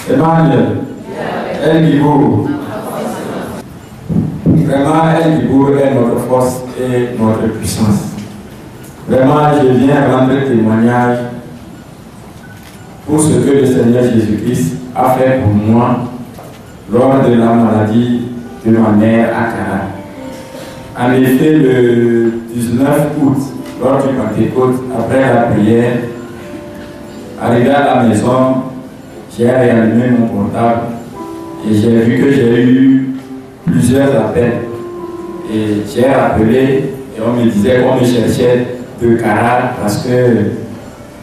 Emmanuel, El Guibourg. Vraiment, El Guibourg est notre force et notre puissance. Vraiment, je viens rendre témoignage pour ce que le Seigneur Jésus-Christ a fait pour moi lors de la maladie de ma mère à Cara. En effet, le 19 août, lors du Pentecôte, après la prière, arrivé à la maison, j'ai réallumé mon portable et j'ai vu que j'ai eu plusieurs appels. Et j'ai rappelé et on me disait qu'on me cherchait de Cara parce que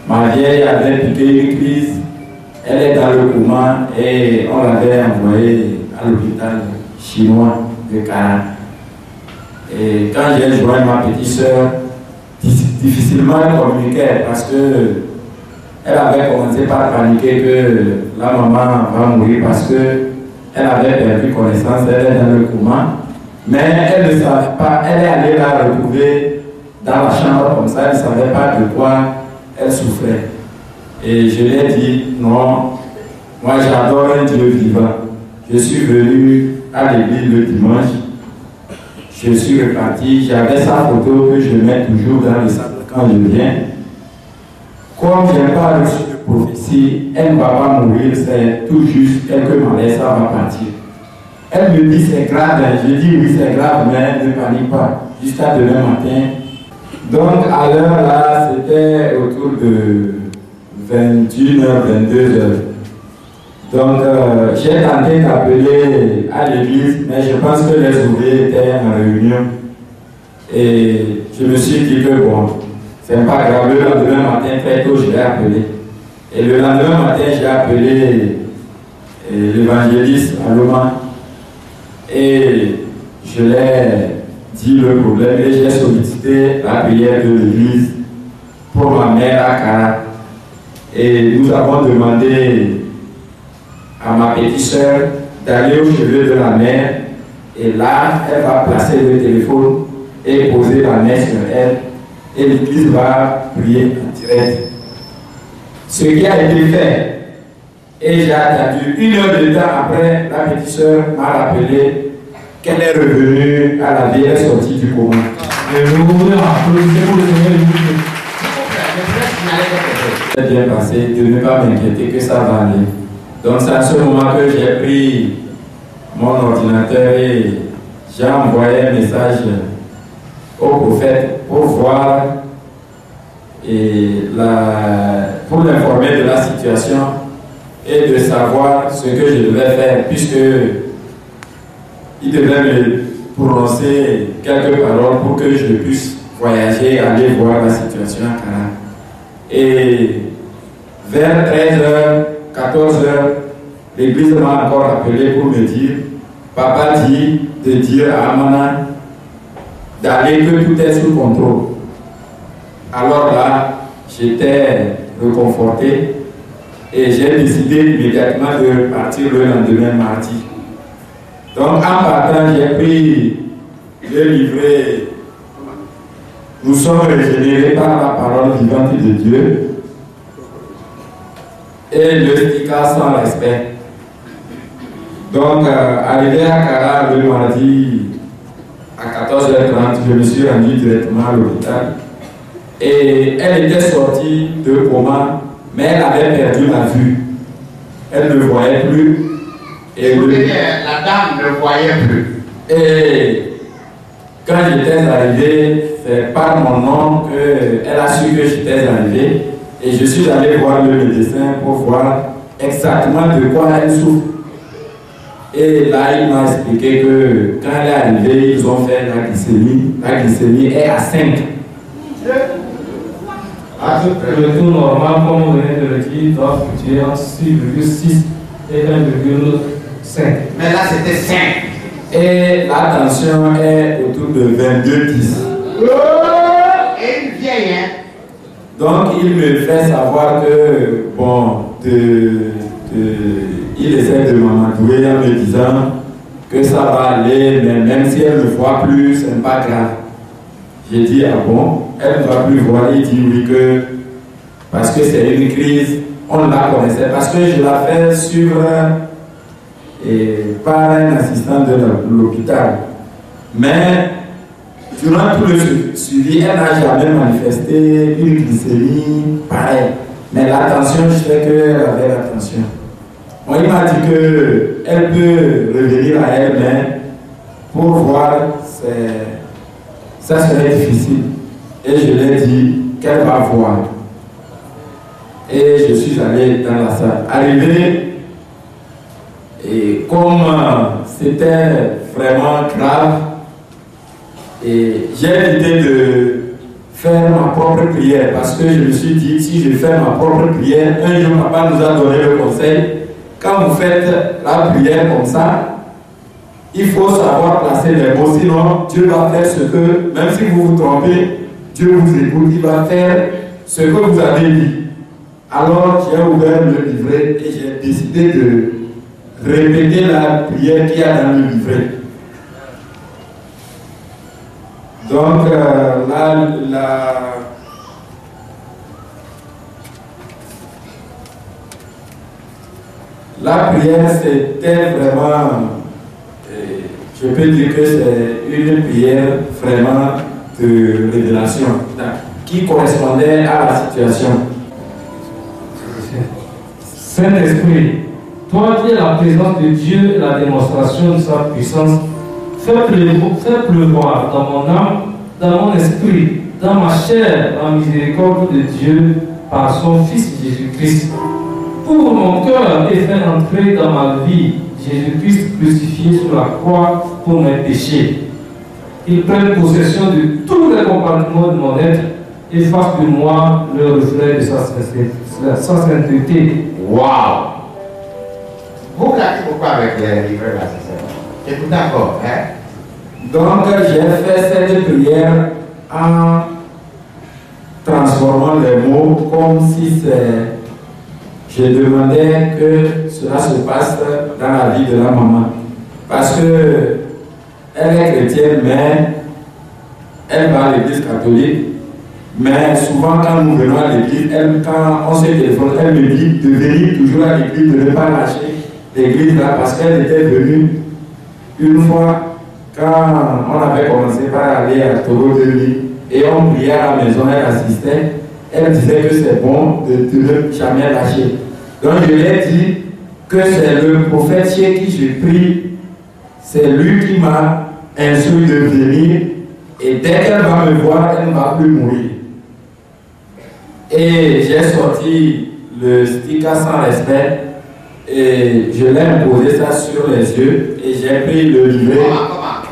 ma vieille avait piqué une crise. Elle est dans le coma et on l'avait envoyée à l'hôpital chinois de Cara. Et quand j'ai joint ma petite soeur, difficilement elle communiquait parce que elle avait commencé par paniquer que la maman va mourir parce qu'elle avait perdu connaissance, elle est dans le coma. Mais elle ne savait pas, elle est allée la retrouver dans la chambre comme ça, elle ne savait pas de quoi elle souffrait. Et je lui ai dit, non, moi j'adore un Dieu vivant. Je suis venu à l'église le dimanche, je suis reparti, j'avais sa photo que je mets toujours dans le sac quand je viens. Comme je n'ai pas reçu de prophétie, elle ne va pas mourir, c'est tout juste quelques malaises, ça va partir. Elle me dit c'est grave, je dis oui c'est grave, mais ne panique pas, jusqu'à demain matin. Donc à l'heure là, c'était autour de 21h, 22h. Donc j'ai tenté d'appeler à l'église, mais je pense que les ouvriers étaient en réunion. Et je me suis dit que bon, c'est pas grave, le lendemain matin, très tôt, je l'ai appelé. Et le lendemain matin, j'ai appelé l'évangéliste à Loma. Et je lui ai dit le problème et j'ai sollicité la prière de l'église pour ma mère à Cara. Et nous avons demandé à ma petite soeur d'aller au chevet de la mère. Et là, elle va placer le téléphone et poser la main sur elle. Et l'église va prier en direct. Ce qui a été fait. Et j'ai attendu 1 heure de temps après, la petite soeur m'a rappelé qu'elle est revenue à la vie, elle est sortie du coma. C'est bien passé, de ne pas m'inquiéter que ça va aller. Donc c'est à ce moment que j'ai pris mon ordinateur et j'ai envoyé un message au prophète pour voir et pour l'informer de la situation et de savoir ce que je devais faire, puisque il devait me prononcer quelques paroles pour que je puisse voyager et aller voir la situation à Cara. Et vers 13h, 14h, l'église m'a encore appelé pour me dire, papa dit de dire à Amana d'aller que tout est sous contrôle. Alors là, j'étais reconforté et j'ai décidé immédiatement de partir le lendemain mardi. Donc en partant, j'ai pris le livret « Nous sommes régénérés par la parole vivante de Dieu » et le sticker sans respect. Donc arrivé à Cara le mardi à 14h30, je me suis rendu directement à l'hôpital. Et elle était sortie de coma, mais elle avait perdu la vue. Elle ne voyait plus. Et la dame ne voyait plus. Et quand j'étais arrivé, c'est par mon nom qu'elle a su que j'étais arrivé. Et je suis allé voir le médecin pour voir exactement de quoi elle souffre. Et là, il m'a expliqué que quand elle est arrivée, ils ont fait la glycémie. La glycémie est à 5. Le taux normal, comme vous venez de le dire, doit fluctuer entre 6,6 et 1,5. Mais là, c'était 5. Et la tension est autour de 22,10. Et une vieille, hein? Donc, il me fait savoir que, bon, il essaie de m'amadouer en me disant que ça va aller, mais même si elle ne voit plus, ce n'est pas grave. J'ai dit, ah bon, elle ne va plus voir. Il dit oui, parce que c'est une crise on la connaissait parce que je la fais suivre par un assistant de l'hôpital. Mais durant tout le suivi, elle n'a jamais manifesté une glycémie pareille. Mais la tension, je sais qu'elle avait la tension. Bon, il m'a dit qu'elle peut revenir à elle, mais pour voir, ça serait difficile. Et je lui ai dit qu'elle va voir. Et je suis allé dans la salle. Arrivé, et comme c'était vraiment grave, et j'ai l'idée de faire ma propre prière parce que je me suis dit, si je fais ma propre prière, un jour papa nous a donné le conseil, quand vous faites la prière comme ça, il faut savoir placer les mots, sinon Dieu va faire ce que, même si vous vous trompez, Dieu vous écoute, il va faire ce que vous avez dit. Alors j'ai ouvert le livret et j'ai décidé de répéter la prière qu'il y a dans le livret. Donc la prière, c'était vraiment, je peux dire que c'est une prière vraiment de révélation qui correspondait à la situation. Saint-Esprit, toi qui es la présence de Dieu et la démonstration de sa puissance, fais pleuvoir dans mon âme, dans mon esprit, dans ma chair, la miséricorde de Dieu par son Fils Jésus-Christ. Ouvre mon cœur et fais entrer dans ma vie Jésus-Christ crucifié sur la croix pour mes péchés. Il prenne possession de tous les compartiments de mon être et fasse de moi le reflet de sa sainteté. Waouh! Vous pratiquez pourquoi avec les livrets là, c'est ça? Écoutez encore, hein? Donc j'ai fait cette prière en transformant les mots comme si je demandais que cela se passe dans la vie de la maman. Parce que elle est chrétienne, mais elle va à l'église catholique. Mais souvent, quand nous venons à l'église, quand on se téléphone, elle me dit de venir toujours à l'église, de ne pas lâcher l'église là, parce qu'elle était venue une fois quand on avait commencé par aller à Togo de l'île et on priait à la maison, elle assistait. Elle disait que c'est bon de ne jamais lâcher. Donc je lui ai dit que c'est le prophète chez qui je prie, c'est lui qui m'a instruit de venir et dès qu'elle va me voir, elle ne va plus mourir. Et j'ai sorti le sticker sans respect et je l'ai imposé ça sur les yeux et j'ai pris le livret. Comment?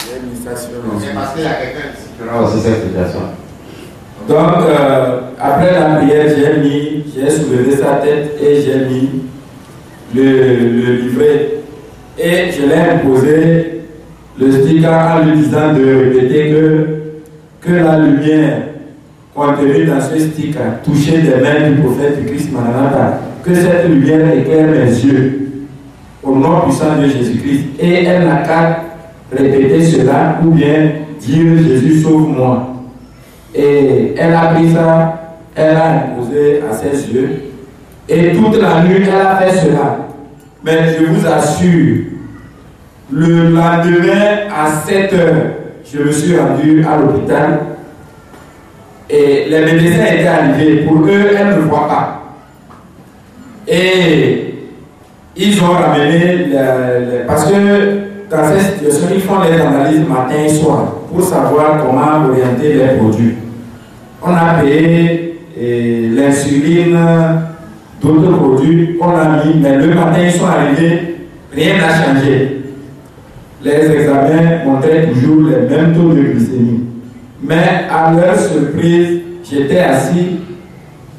J'ai mis ça sur les yeux. C'est parce qu'il y a quelqu'un qui fera aussi cette situation. Donc, après la prière, j'ai soulevé sa tête et j'ai mis le livret. Et je l'ai imposé le sticker en lui disant de répéter que la lumière contenue dans ce sticker touchait des mains du prophète du Christ Maranatha, que cette lumière éclaire mes yeux au nom puissant de Jésus-Christ. Et elle n'a qu'à répéter cela ou bien dire Jésus sauve-moi. Et elle a pris ça, elle a imposé à ses yeux. Et toute la nuit, elle a fait cela. Mais je vous assure, le lendemain à 7 heures, je me suis rendu à l'hôpital. Et les médecins étaient arrivés. Pour eux, elle ne voit pas. Et ils ont ramené, parce que dans cette situation, ils font les analyses matin et soir pour savoir comment orienter les produits. On a payé l'insuline, d'autres produits, on a mis, mais le matin ils sont arrivés, rien n'a changé. Les examens montraient toujours les mêmes taux de glycémie. Mais à leur surprise, j'étais assis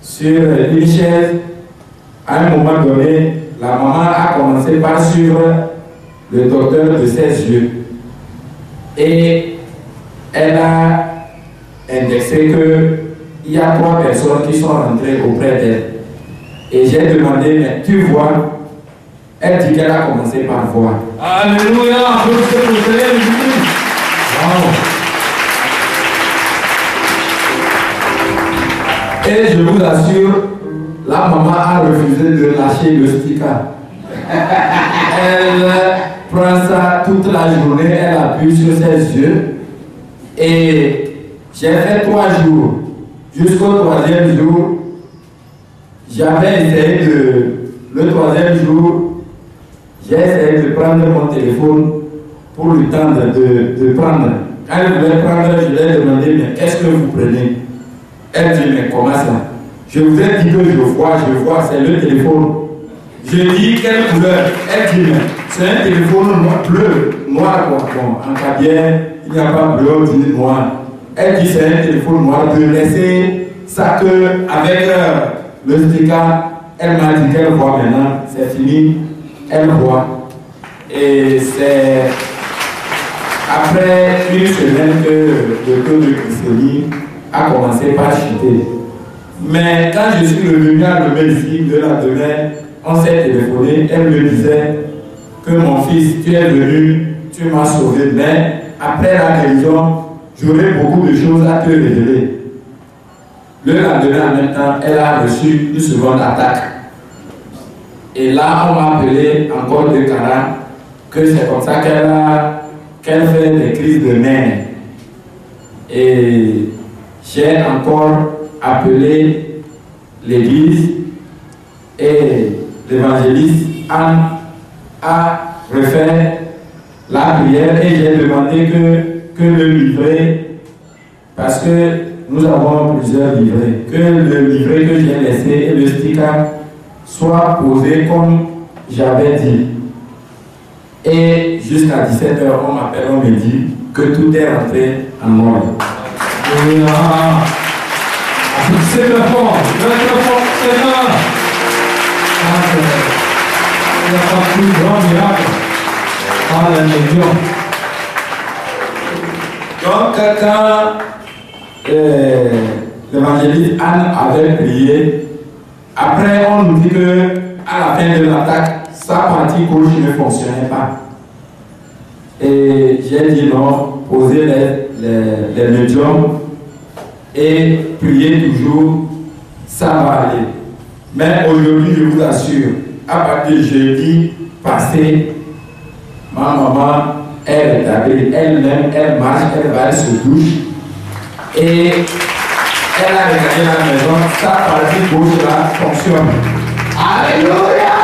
sur une chaise. À un moment donné, la maman a commencé par suivre le docteur de ses yeux. Et elle a indexé qu'il y a 3 personnes qui sont rentrées auprès d'elle. Et j'ai demandé, mais tu vois? Elle dit qu'elle a commencé par voir. Alléluia! Et je vous assure, la maman a refusé de lâcher le sticker. Elle prend ça toute la journée, elle appuie sur ses yeux. Et j'ai fait 3 jours. Jusqu'au 3e jour, j'avais essayé le 3e jour, j'ai essayé de prendre mon téléphone pour lui tendre de prendre. Quand elle voulait prendre, je lui ai demandé, mais qu'est-ce que vous prenez? Elle dit, mais comment ça? Je vous ai dit que je vois, c'est le téléphone. Je dis, quelle couleur? Elle dit, mais c'est un téléphone bleu, noir, quoi. Bon, en Cabien, il n'y a pas bleu, on dit noir. Elle dit, c'est un téléphone noir, de laisser ça que, avec le sticker, elle m'a dit qu'elle voit maintenant, c'est fini, elle voit. Et c'est après une semaine que le taux de glycémie a commencé par chuter. Mais quand je suis revenu à le médecin de la demain, on s'est téléphoné, elle me disait que mon fils, tu es venu, tu m'as sauvé. Mais après la guérison, j'aurai beaucoup de choses à te révéler. Le lendemain, en même temps, elle a reçu une seconde attaque. Et là, on m'a appelé encore de Cara, que c'est comme ça qu'elle fait des crises de nerfs. Et j'ai encore appelé l'église et l'évangéliste Anne a refait la prière et j'ai demandé que le livret, parce que nous avons plusieurs livrets, que le livret que j'ai laissé et le sticker soit posé comme j'avais dit. Et jusqu'à 17h, on m'appelle, on me dit que tout est rentré en ordre. C'est le fond, c'est là. Il n'y a pas plus grand miracle. Alléluia. Donc, quand l'évangéliste Anne avait prié, après on nous dit que à la fin de l'attaque, sa partie gauche ne fonctionnait pas. Et j'ai dit non, posez les médiums et priez toujours, ça va aller. Mais aujourd'hui, je vous assure, à partir de jeudi passé, ma maman, elle est habillée, elle-même, elle marche, elle va, elle se douche. Et elle a regardé la maison, sa partie gauche là fonctionne. Alléluia!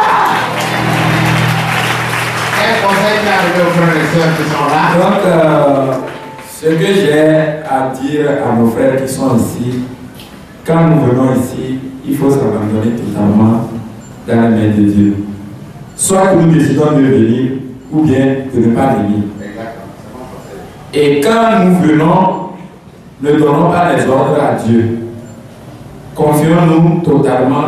Quel conseil tu as donné aux frères et sœurs qui sont là? Donc, ce que j'ai à dire à nos frères qui sont ici, quand nous venons ici, il faut s'abandonner totalement dans les mains de Dieu. Soit que nous décidons de venir, ou bien de ne pas venir. Et quand nous venons, ne donnons pas les ordres à Dieu. Confions-nous totalement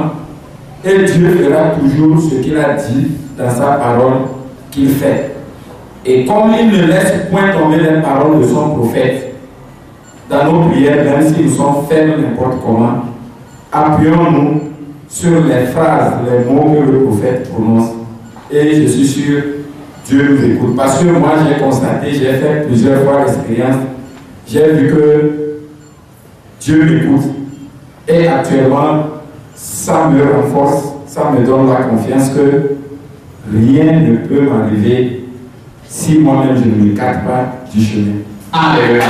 et Dieu fera toujours ce qu'il a dit dans sa parole qu'il fait. Et comme il ne laisse point tomber les paroles de son prophète, dans nos prières, même si nous sommes faibles n'importe comment, appuyons-nous sur les phrases, les mots que le prophète prononce. Et je suis sûr, Dieu nous écoute. Parce que moi, j'ai constaté, j'ai fait plusieurs fois l'expérience, j'ai vu que Dieu m'écoute. Et actuellement, ça me renforce, ça me donne la confiance que rien ne peut m'arriver si moi-même je ne m'écarte pas du chemin. Alléluia.